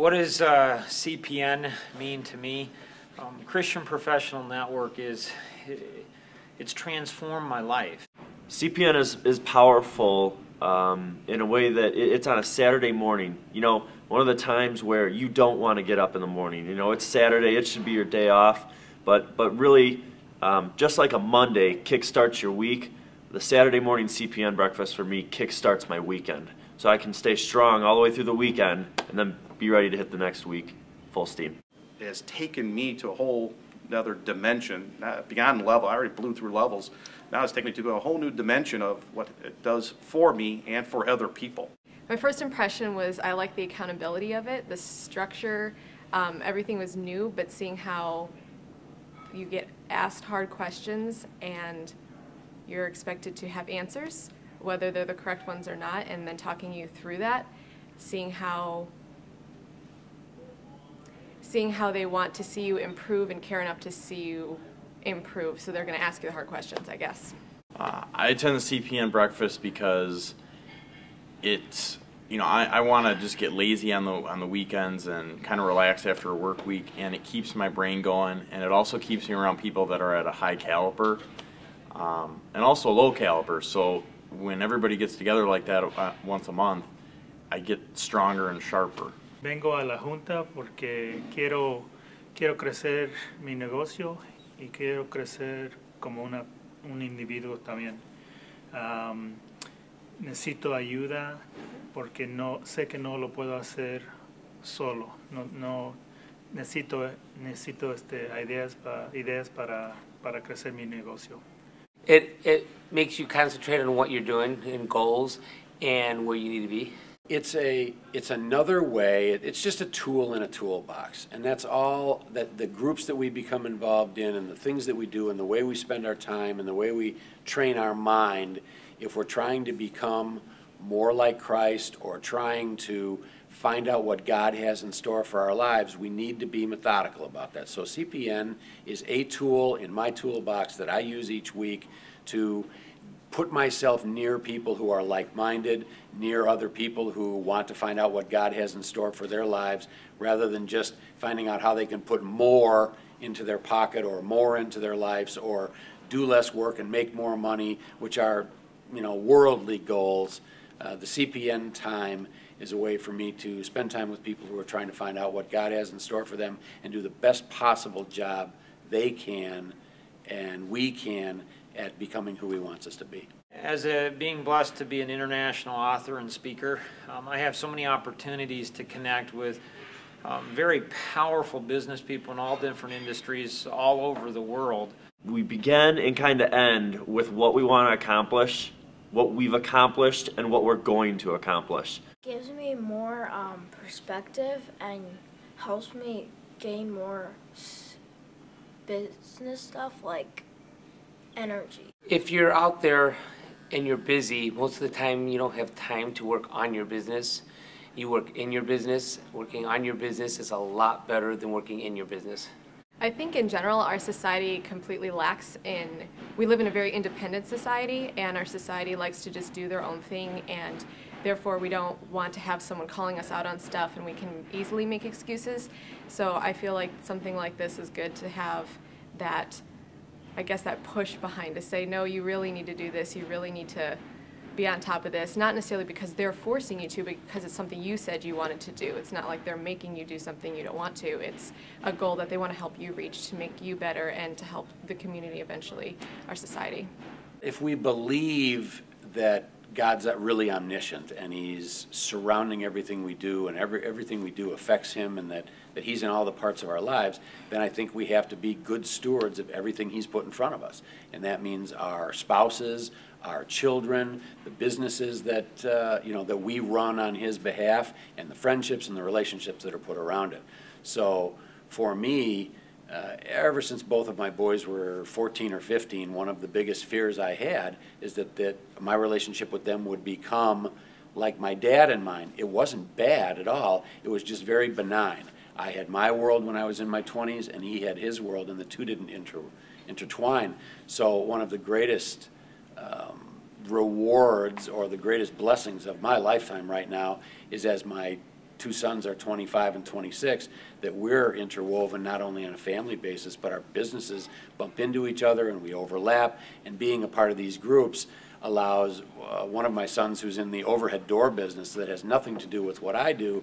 What does CPN mean to me? Christian Professional Network it's transformed my life. CPN is powerful in a way that it's on a Saturday morning. You know, one of the times where you don't want to get up in the morning. You know, it's Saturday, it should be your day off, but really, just like a Monday kickstarts your week, the Saturday morning CPN breakfast for me kickstarts my weekend. So I can stay strong all the way through the weekend and then be ready to hit the next week full steam. It has taken me to a whole another dimension, beyond level. I already blew through levels. Now it's taken me to a whole new dimension of what it does for me and for other people. My first impression was I liked the accountability of it, the structure, everything was new, but seeing how you get asked hard questions and you're expected to have answers, whether they're the correct ones or not, and then talking you through that, seeing how they want to see you improve and care enough to see you improve, so they're going to ask you the hard questions, I guess. I attend the CPN breakfast because it's, you know, I want to just get lazy on the weekends and kind of relax after a work week, and it keeps my brain going, and it also keeps me around people that are at a high caliber and also low caliber. So when everybody gets together like that once a month, I get stronger and sharper. Vengo a la junta porque quiero crecer mi negocio y quiero crecer como un individuo también. Necesito ayuda porque sé que no lo puedo hacer solo. Necesito ideas para crecer mi negocio. It makes you concentrate on what you're doing and goals and where you need to be. It's another way. It's just a tool in a toolbox, and that's all that the groups that we become involved in and the things that we do and the way we spend our time and the way we train our mind. If we're trying to become more like Christ or trying to find out what God has in store for our lives, we need to be methodical about that. So CPN is a tool in my toolbox that I use each week to put myself near people who are like-minded, near other people who want to find out what God has in store for their lives, rather than just finding out how they can put more into their pocket or more into their lives or do less work and make more money, which are, you know, worldly goals. The CPN time is a way for me to spend time with people who are trying to find out what God has in store for them and do the best possible job they can and we can at becoming who He wants us to be. As being blessed to be an international author and speaker, I have so many opportunities to connect with very powerful business people in all different industries all over the world. We begin and kind of end with what we want to accomplish, what we've accomplished, and what we're going to accomplish. Gives me more perspective and helps me gain more business stuff like energy. If you're out there and you're busy, most of the time you don't have time to work on your business. You work in your business. Working on your business is a lot better than working in your business. I think in general our society completely lacks we live in a very independent society, and our society likes to just do their own thing, and therefore we don't want to have someone calling us out on stuff, and we can easily make excuses. So I feel like something like this is good to have that, I guess, that push behind to say, no, you really need to do this, you really need to be on top of this, not necessarily because they're forcing you to, but because it's something you said you wanted to do. It's not like they're making you do something you don't want to. It's a goal that they want to help you reach to make you better and to help the community eventually, our society. If we believe that God's really omniscient and He's surrounding everything we do and everything we do affects Him and that He's in all the parts of our lives, then I think we have to be good stewards of everything He's put in front of us. And that means our spouses, our children, the businesses that, that we run on His behalf, and the friendships and the relationships that are put around it. So for me, ever since both of my boys were 14 or 15, one of the biggest fears I had is that my relationship with them would become like my dad and mine. It wasn't bad at all. It was just very benign. I had my world when I was in my 20s, and he had his world, and the two didn't intertwine. So one of the greatest rewards or the greatest blessings of my lifetime right now is as my two sons are 25 and 26, that we're interwoven not only on a family basis, but our businesses bump into each other and we overlap. And being a part of these groups allows one of my sons who's in the overhead door business that has nothing to do with what I do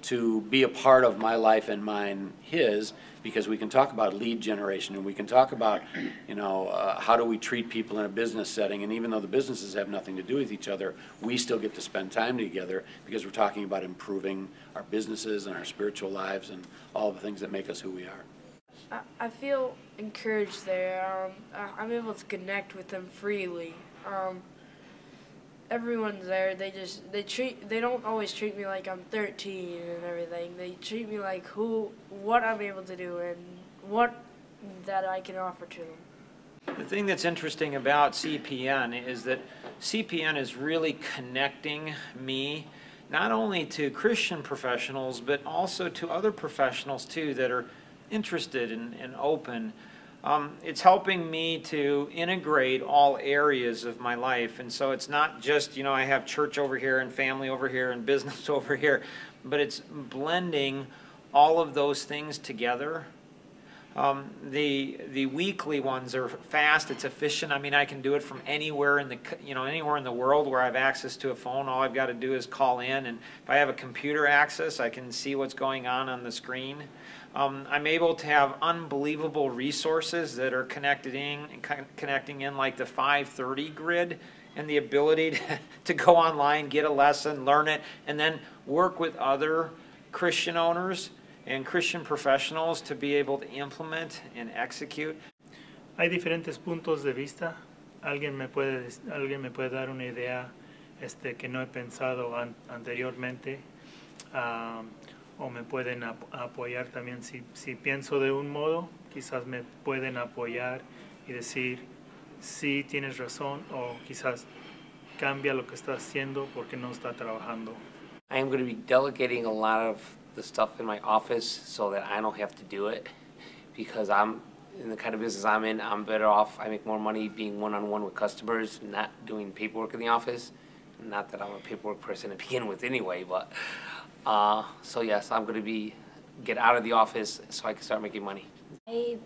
to be a part of my life and mine his, because we can talk about lead generation and we can talk about, you know, how do we treat people in a business setting, and even though the businesses have nothing to do with each other, we still get to spend time together because we're talking about improving our businesses and our spiritual lives and all the things that make us who we are. I feel encouraged there. I'm able to connect with them freely. Everyone's there. They don't always treat me like I'm 13 and everything. They treat me like what I'm able to do and what that I can offer to them. The thing that's interesting about CPN is that CPN is really connecting me not only to Christian professionals but also to other professionals too that are interested and open. It's helping me to integrate all areas of my life, and so it's not just, you know, I have church over here and family over here and business over here, but it's blending all of those things together. The weekly ones are fast, it's efficient. I mean, I can do it from anywhere in the, you know, anywhere in the world where I have access to a phone. All I've got to do is call in, and if I have a computer access, I can see what's going on the screen. I'm able to have unbelievable resources that are connecting in, like the 530 grid, and the ability to go online, get a lesson, learn it, and then work with other Christian owners and Christian professionals to be able to implement and execute. Hay diferentes puntos de vista. Alguien me puede dar una idea que no he pensado anteriormente. O me pueden apoyar también si pienso de un modo, quizás me pueden apoyar y decir sí, tienes razón, o quizás cambia lo que está haciendo porque no está trabajando. I am going to be delegating a lot of the stuff in my office so that I don't have to do it, because I'm in the kind of business I'm in. I'm better off, I make more money being one-on-one with customers, not doing paperwork in the office. Not that I'm a paperwork person to begin with anyway, but so yes, I'm going to get out of the office so I can start making money. I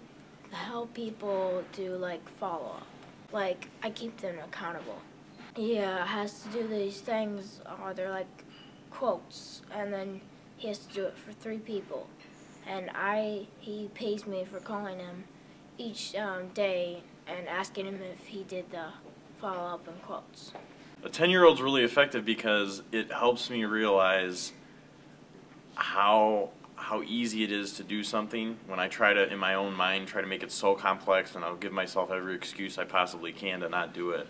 help people do like follow-up. Like, I keep them accountable. He has to do these things, they're like quotes, and then he has to do it for 3 people. And he pays me for calling him each day and asking him if he did the follow-up and quotes. A 10-year-old's really effective because it helps me realize how easy it is to do something when I try to, in my own mind, try to make it so complex, and I'll give myself every excuse I possibly can to not do it.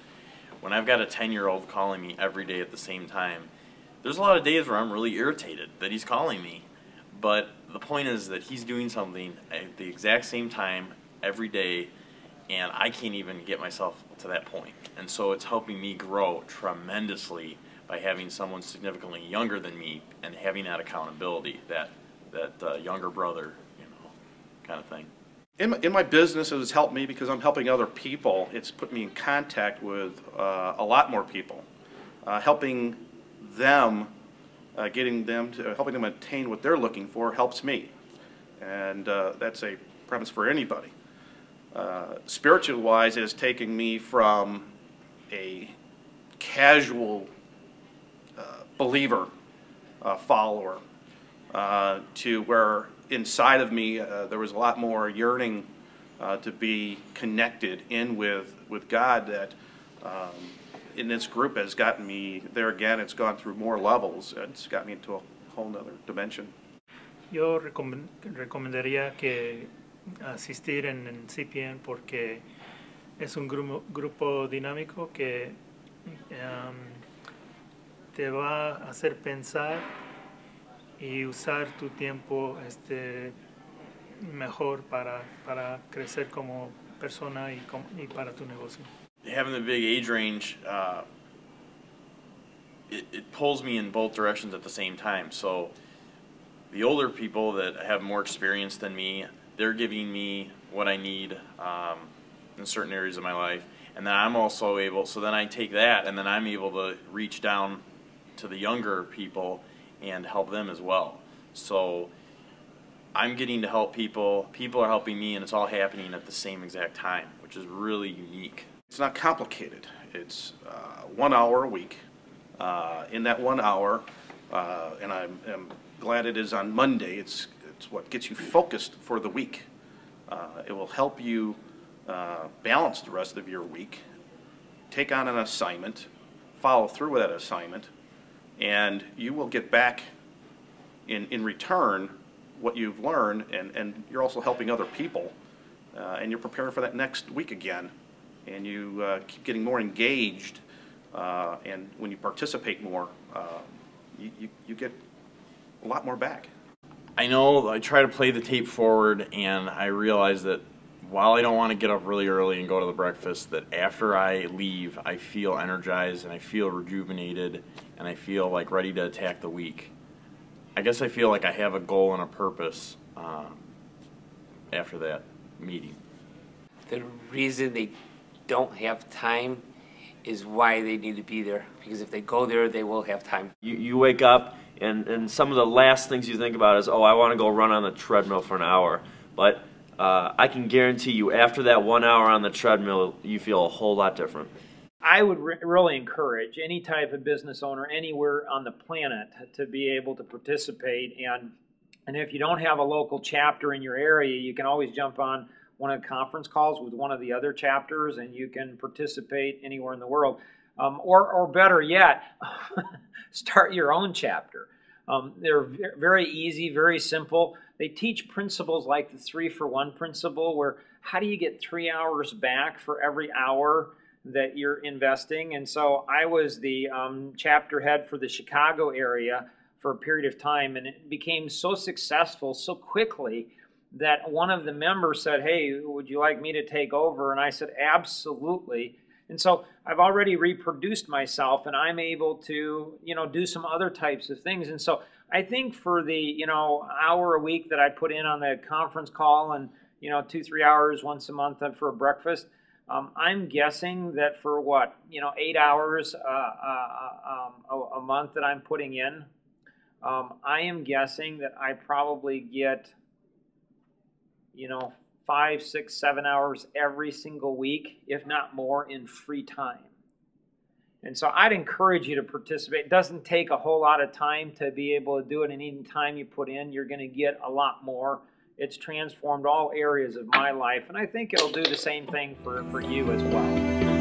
When I've got a 10-year-old calling me every day at the same time, there's a lot of days where I'm really irritated that he's calling me, but the point is that he's doing something at the exact same time every day, and I can't even get myself to that point. And so it's helping me grow tremendously by having someone significantly younger than me and having that accountability, that younger brother, you know, kind of thing. In my business, it has helped me because I'm helping other people. It's put me in contact with a lot more people, helping them, helping them attain what they're looking for helps me, and that's a premise for anybody. Spiritual-wise, it has taken me from a casual believer, follower, to where inside of me there was a lot more yearning to be connected in with God, that in this group has gotten me there again. It's gone through more levels. It's got me into a whole nother dimension. Yo recomendaría que asistir en CPN porque es un grupo dinámico que te va a hacer pensar y usar tu tiempo mejor para crecer como persona y para tu negocio. Having the big age range, it pulls me in both directions at the same time. So the older people that have more experience than me, they're giving me what I need in certain areas of my life, and then I'm also able, so then I take that and then I'm able to reach down to the younger people and help them as well. So I'm getting to help people, people are helping me, and it's all happening at the same exact time, which is really unique. It's not complicated. It's 1 hour a week. In that 1 hour, and I'm glad it is on Monday, it's what gets you focused for the week. It will help you balance the rest of your week, take on an assignment, follow through with that assignment, and you will get back in return what you've learned, and you're also helping other people, and you're preparing for that next week again, and you keep getting more engaged, and when you participate more, you get a lot more back. I know I try to play the tape forward, and I realize that while I don't want to get up really early and go to the breakfast, that after I leave, I feel energized and I feel rejuvenated and I feel like ready to attack the week. I guess I feel like I have a goal and a purpose after that meeting. The reason they don't have time is why they need to be there. Because if they go there, they will have time. You wake up, and some of the last things you think about is, oh, I want to go run on the treadmill for an hour. But I can guarantee you, after that 1 hour on the treadmill, you feel a whole lot different. I would really encourage any type of business owner anywhere on the planet to be able to participate. And if you don't have a local chapter in your area, you can always jump on one of the conference calls with one of the other chapters, and you can participate anywhere in the world. Or better yet, start your own chapter. They're very easy, very simple. They teach principles like the 3-for-1 principle, where how do you get 3 hours back for every hour that you're investing? And so I was the chapter head for the Chicago area for a period of time, and it became so successful so quickly that one of the members said, hey, would you like me to take over? And I said, absolutely. And so I've already reproduced myself, and I'm able to, do some other types of things. And so I think for the, hour a week that I put in on the conference call and, 2-3 hours once a month for a breakfast, I'm guessing that for 8 hours a month that I'm putting in, I am guessing that I probably get, 5, 6, 7 hours every single week, if not more, in free time. And so I'd encourage you to participate. It doesn't take a whole lot of time to be able to do it, and any time you put in, you're going to get a lot more. It's transformed all areas of my life, and I think it'll do the same thing for you as well.